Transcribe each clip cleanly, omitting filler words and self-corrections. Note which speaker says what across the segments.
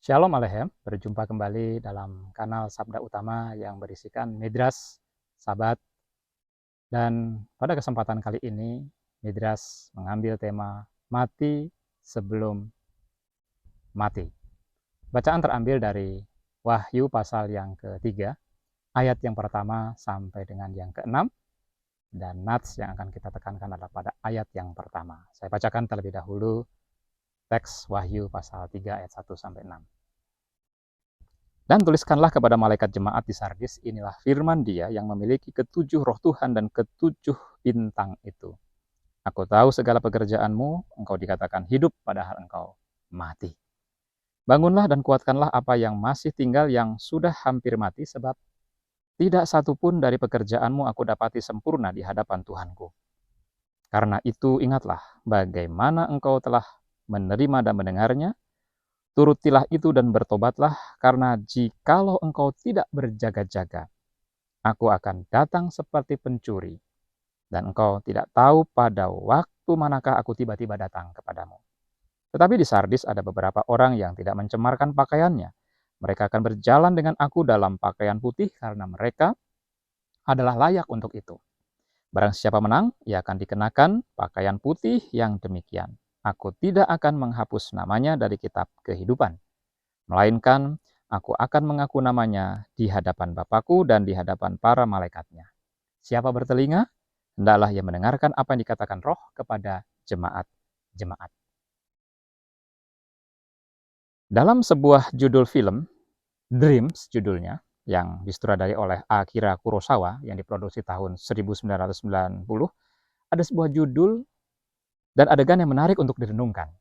Speaker 1: Shalom Alehem, berjumpa kembali dalam kanal Sabda Utama yang berisikan Midras, Sabat, dan pada kesempatan kali ini Midras mengambil tema mati sebelum mati. Bacaan terambil dari Wahyu pasal yang ketiga, ayat yang pertama sampai dengan yang keenam, dan nats yang akan kita tekankan adalah pada ayat yang pertama. Saya bacakan terlebih dahulu teks Wahyu pasal 3 ayat 1 sampai 6. Dan tuliskanlah kepada malaikat jemaat di Sardis, inilah firman Dia yang memiliki ketujuh roh Tuhan dan ketujuh bintang itu. Aku tahu segala pekerjaanmu, engkau dikatakan hidup padahal engkau mati. Bangunlah dan kuatkanlah apa yang masih tinggal yang sudah hampir mati, sebab tidak satu pun dari pekerjaanmu aku dapati sempurna di hadapan Tuhanku. Karena itu ingatlah bagaimana engkau telah menerima dan mendengarnya, turutilah itu dan bertobatlah, karena jikalau engkau tidak berjaga-jaga, aku akan datang seperti pencuri, dan engkau tidak tahu pada waktu manakah aku tiba-tiba datang kepadamu. Tetapi di Sardis ada beberapa orang yang tidak mencemarkan pakaiannya. Mereka akan berjalan dengan aku dalam pakaian putih, karena mereka adalah layak untuk itu. Barang siapa menang, ia akan dikenakan pakaian putih yang demikian. Aku tidak akan menghapus namanya dari kitab kehidupan, melainkan aku akan mengaku namanya di hadapan Bapakku dan di hadapan para malaikatnya. Siapa bertelinga, hendaklah ia mendengarkan apa yang dikatakan Roh kepada jemaat-jemaat. Dalam sebuah judul film, Dreams judulnya, yang disutradarai oleh Akira Kurosawa yang diproduksi tahun 1990, ada sebuah judul dan adegan yang menarik untuk direnungkan.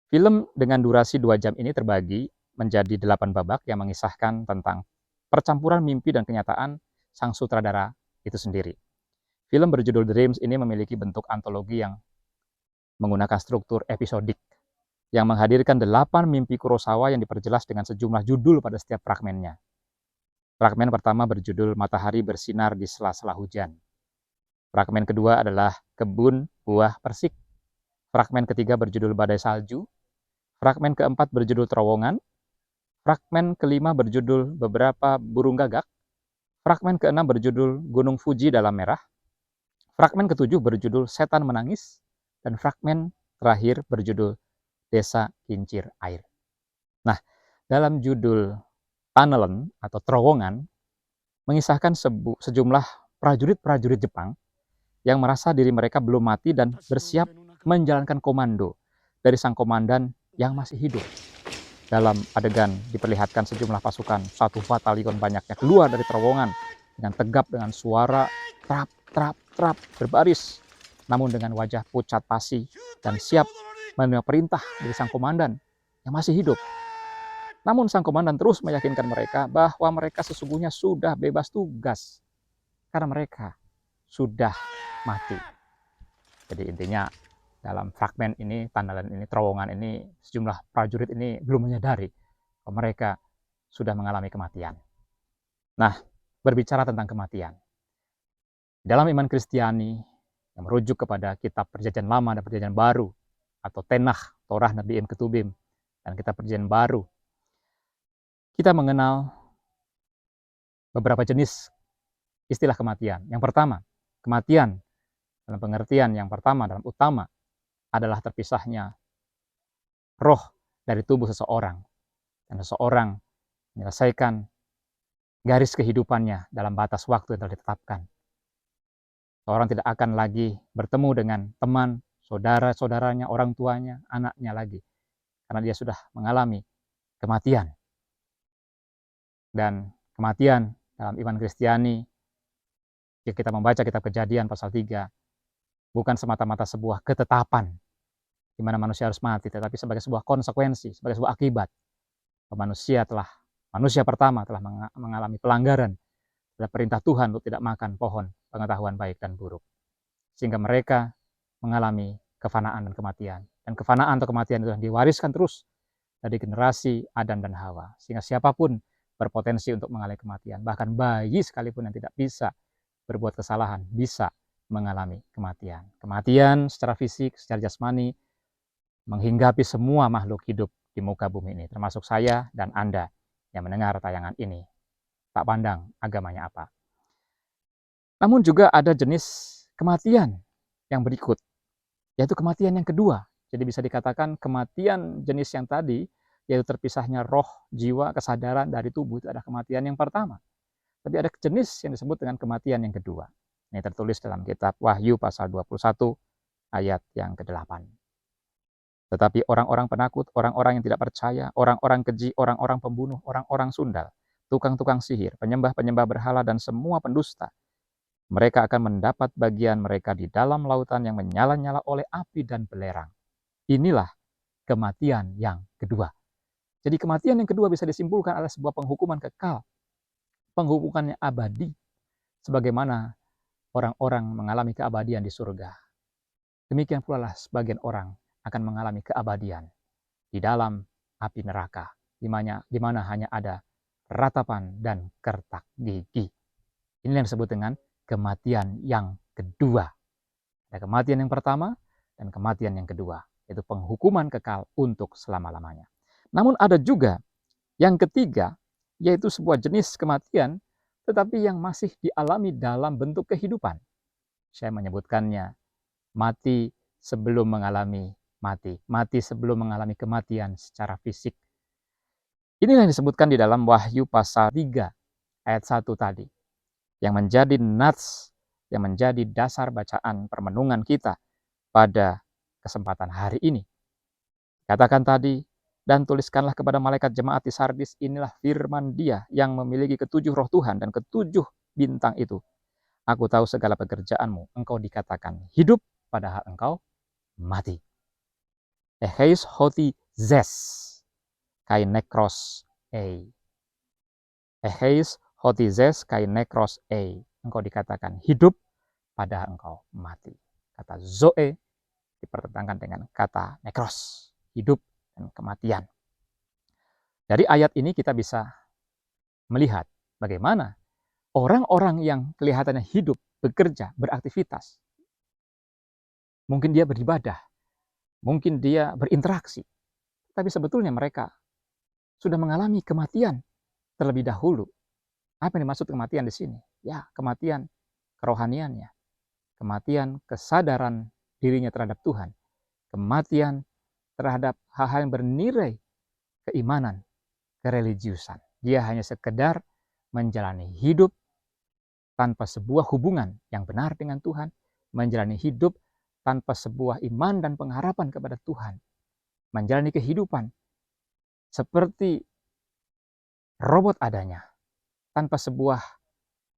Speaker 1: Film dengan durasi 2 jam ini terbagi menjadi 8 babak yang mengisahkan tentang percampuran mimpi dan kenyataan sang sutradara itu sendiri. Film berjudul Dreams ini memiliki bentuk antologi yang menggunakan struktur episodik yang menghadirkan 8 mimpi Kurosawa yang diperjelas dengan sejumlah judul pada setiap fragmennya. Fragmen pertama berjudul Matahari Bersinar di Sela-sela Hujan. Fragmen kedua adalah Kebun Buah Persik. Fragmen ketiga berjudul Badai Salju. Fragmen keempat berjudul Terowongan. Fragmen kelima berjudul Beberapa Burung Gagak. Fragmen keenam berjudul Gunung Fuji Dalam Merah. Fragmen ketujuh berjudul Setan Menangis. Dan fragmen terakhir berjudul Desa Kincir Air. Nah, dalam judul Tunnelen atau Terowongan mengisahkan sejumlah prajurit-prajurit Jepang yang merasa diri mereka belum mati dan bersiap menjalankan komando dari sang komandan yang masih hidup. Dalam adegan diperlihatkan sejumlah pasukan, satu batalion banyaknya keluar dari terowongan dengan tegap, dengan suara trap, trap, trap, berbaris, namun dengan wajah pucat pasi dan siap menerima perintah dari sang komandan yang masih hidup. Namun sang komandan terus meyakinkan mereka bahwa mereka sesungguhnya sudah bebas tugas karena mereka sudah mati. Jadi intinya dalam fragmen ini, Tunnelen ini, terowongan ini, sejumlah prajurit ini belum menyadari bahwa mereka sudah mengalami kematian. Nah, berbicara tentang kematian, dalam iman Kristiani yang merujuk kepada kitab Perjanjian Lama dan Perjanjian Baru, atau Tenach, Torah, Nabiim, Ketubim, dan kitab Perjanjian Baru, kita mengenal beberapa jenis istilah kematian. Yang pertama, kematian dalam pengertian yang pertama, dalam utama, adalah terpisahnya roh dari tubuh seseorang. Dan seseorang menyelesaikan garis kehidupannya dalam batas waktu yang telah ditetapkan. Seorang tidak akan lagi bertemu dengan teman, saudara-saudaranya, orang tuanya, anaknya lagi. Karena dia sudah mengalami kematian. Dan kematian dalam iman Kristiani, jika kita membaca kitab Kejadian pasal 3, bukan semata-mata sebuah ketetapan di mana manusia harus mati, tetapi sebagai sebuah konsekuensi, sebagai sebuah akibat. Manusia pertama telah mengalami pelanggaran terhadap perintah Tuhan untuk tidak makan pohon pengetahuan baik dan buruk. Sehingga mereka mengalami kefanaan dan kematian. Dan kefanaan atau kematian itu diwariskan terus dari generasi Adam dan Hawa. Sehingga siapapun berpotensi untuk mengalami kematian. Bahkan bayi sekalipun yang tidak bisa berbuat kesalahan bisa mengalami kematian. Kematian secara fisik, secara jasmani, menghinggapi semua makhluk hidup di muka bumi ini, termasuk saya dan Anda yang mendengar tayangan ini, tak pandang agamanya apa. Namun juga ada jenis kematian yang berikut, yaitu kematian yang kedua. Jadi bisa dikatakan kematian jenis yang tadi, yaitu terpisahnya roh, jiwa, kesadaran dari tubuh, itu ada kematian yang pertama. Tapi ada jenis yang disebut dengan kematian yang kedua. Ini tertulis dalam kitab Wahyu pasal 21 ayat yang ke-8. Tetapi orang-orang penakut, orang-orang yang tidak percaya, orang-orang keji, orang-orang pembunuh, orang-orang sundal, tukang-tukang sihir, penyembah-penyembah berhala, dan semua pendusta, mereka akan mendapat bagian mereka di dalam lautan yang menyala-nyala oleh api dan belerang. Inilah kematian yang kedua. Jadi kematian yang kedua bisa disimpulkan adalah sebuah penghukuman kekal, penghukuman yang abadi, sebagaimana orang-orang mengalami keabadian di surga. Demikian pula lah sebagian orang akan mengalami keabadian di dalam api neraka, di mana hanya ada ratapan dan kertak gigi. Ini yang disebut dengan kematian yang kedua. Ada kematian yang pertama dan kematian yang kedua, yaitu penghukuman kekal untuk selama-lamanya. Namun ada juga yang ketiga, yaitu sebuah jenis kematian, tetapi yang masih dialami dalam bentuk kehidupan. Saya menyebutkannya mati sebelum mengalami mati. Mati sebelum mengalami kematian secara fisik. Inilah yang disebutkan di dalam Wahyu pasal 3 ayat 1 tadi. Yang menjadi nats, yang menjadi dasar bacaan permenungan kita pada kesempatan hari ini. Katakan tadi, dan tuliskanlah kepada malaikat jemaat di Sardis, inilah firman Dia yang memiliki ketujuh roh Tuhan dan ketujuh bintang itu. Aku tahu segala pekerjaanmu, engkau dikatakan hidup, padahal engkau mati. Eheis hoti zes, kai nekros ei. Eheis hoti zes, kai nekros ei. Engkau dikatakan hidup, padahal engkau mati. Kata zoe dipertentangkan dengan kata nekros, hidup dan kematian. Dari ayat ini kita bisa melihat bagaimana orang-orang yang kelihatannya hidup, bekerja, beraktivitas, mungkin dia beribadah, mungkin dia berinteraksi, tapi sebetulnya mereka sudah mengalami kematian terlebih dahulu. Apa yang dimaksud kematian di sini? Ya, kematian kerohaniannya, kematian kesadaran dirinya terhadap Tuhan, kematian terhadap hal-hal yang bernilai keimanan, kereligiusan. Dia hanya sekedar menjalani hidup tanpa sebuah hubungan yang benar dengan Tuhan, menjalani hidup tanpa sebuah iman dan pengharapan kepada Tuhan, menjalani kehidupan seperti robot adanya, tanpa sebuah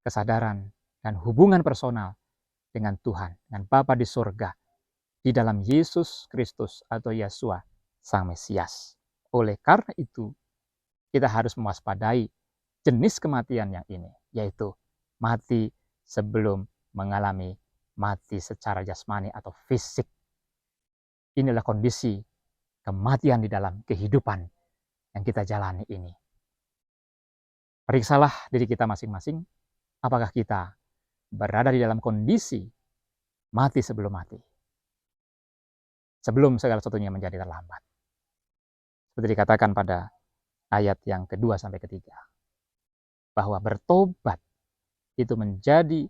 Speaker 1: kesadaran dan hubungan personal dengan Tuhan, dengan Bapa di surga, di dalam Yesus Kristus atau Yesua, Sang Mesias. Oleh karena itu, kita harus mewaspadai jenis kematian yang ini, yaitu mati sebelum mengalami mati secara jasmani atau fisik. Inilah kondisi kematian di dalam kehidupan yang kita jalani ini. Periksalah diri kita masing-masing, apakah kita berada di dalam kondisi mati sebelum mati, sebelum segala sesuatunya menjadi terlambat. Seperti dikatakan pada ayat yang kedua sampai ketiga, bahwa bertobat itu menjadi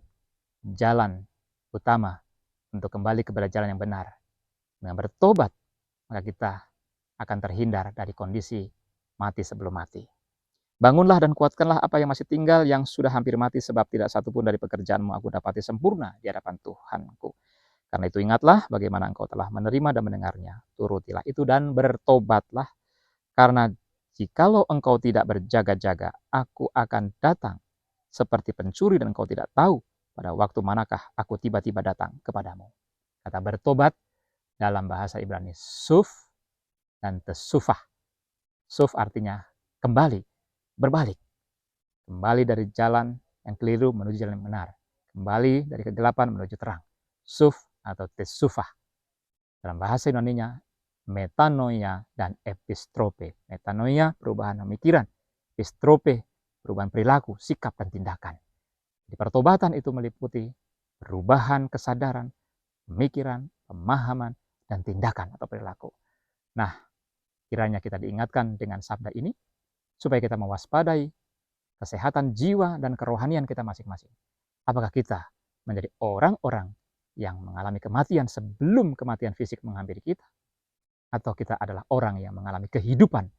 Speaker 1: jalan utama untuk kembali kepada jalan yang benar. Dengan bertobat, maka kita akan terhindar dari kondisi mati sebelum mati. Bangunlah dan kuatkanlah apa yang masih tinggal, yang sudah hampir mati, sebab tidak satupun dari pekerjaanmu aku dapati sempurna di hadapan Tuhanku. Karena itu ingatlah bagaimana engkau telah menerima dan mendengarnya. Turutilah itu dan bertobatlah, karena jikalau engkau tidak berjaga-jaga, aku akan datang seperti pencuri dan engkau tidak tahu pada waktu manakah aku tiba-tiba datang kepadamu. Kata bertobat dalam bahasa Ibrani suf dan tesufah. Suf artinya kembali, berbalik. Kembali dari jalan yang keliru menuju jalan yang benar. Kembali dari kegelapan menuju terang. Suf atau tesufah. Dalam bahasa Yunaninya, metanoia dan epistrope. Metanoia, perubahan pemikiran. Epistrope, perubahan perilaku, sikap, dan tindakan. Di pertobatan itu meliputi perubahan kesadaran, pemikiran, pemahaman, dan tindakan atau perilaku. Nah, Kiranya kita diingatkan dengan sabda ini, supaya kita mewaspadai kesehatan jiwa dan kerohanian kita masing-masing. Apakah kita menjadi orang-orang yang mengalami kematian sebelum kematian fisik menghampiri kita? Atau kita adalah orang yang mengalami kehidupan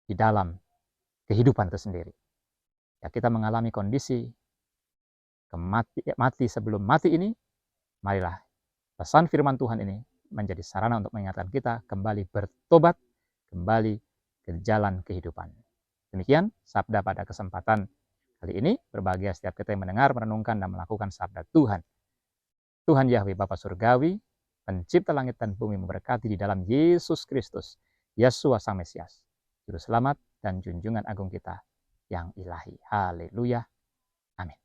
Speaker 1: di dalam kehidupan itu sendiri? Ya, kita mengalami kondisi mati sebelum mati ini, marilah pesan firman Tuhan ini menjadi sarana untuk mengingatkan kita kembali bertobat, kembali ke jalan kehidupan. Demikian sabda pada kesempatan kali ini. Berbahagia setiap kita yang mendengar, merenungkan, dan melakukan sabda Tuhan. Tuhan Yahweh Bapa Surgawi, pencipta langit dan bumi, memberkati di dalam Yesus Kristus, Yesua Sang Mesias, Juru Selamat dan junjungan agung kita yang ilahi. Haleluya. Amin.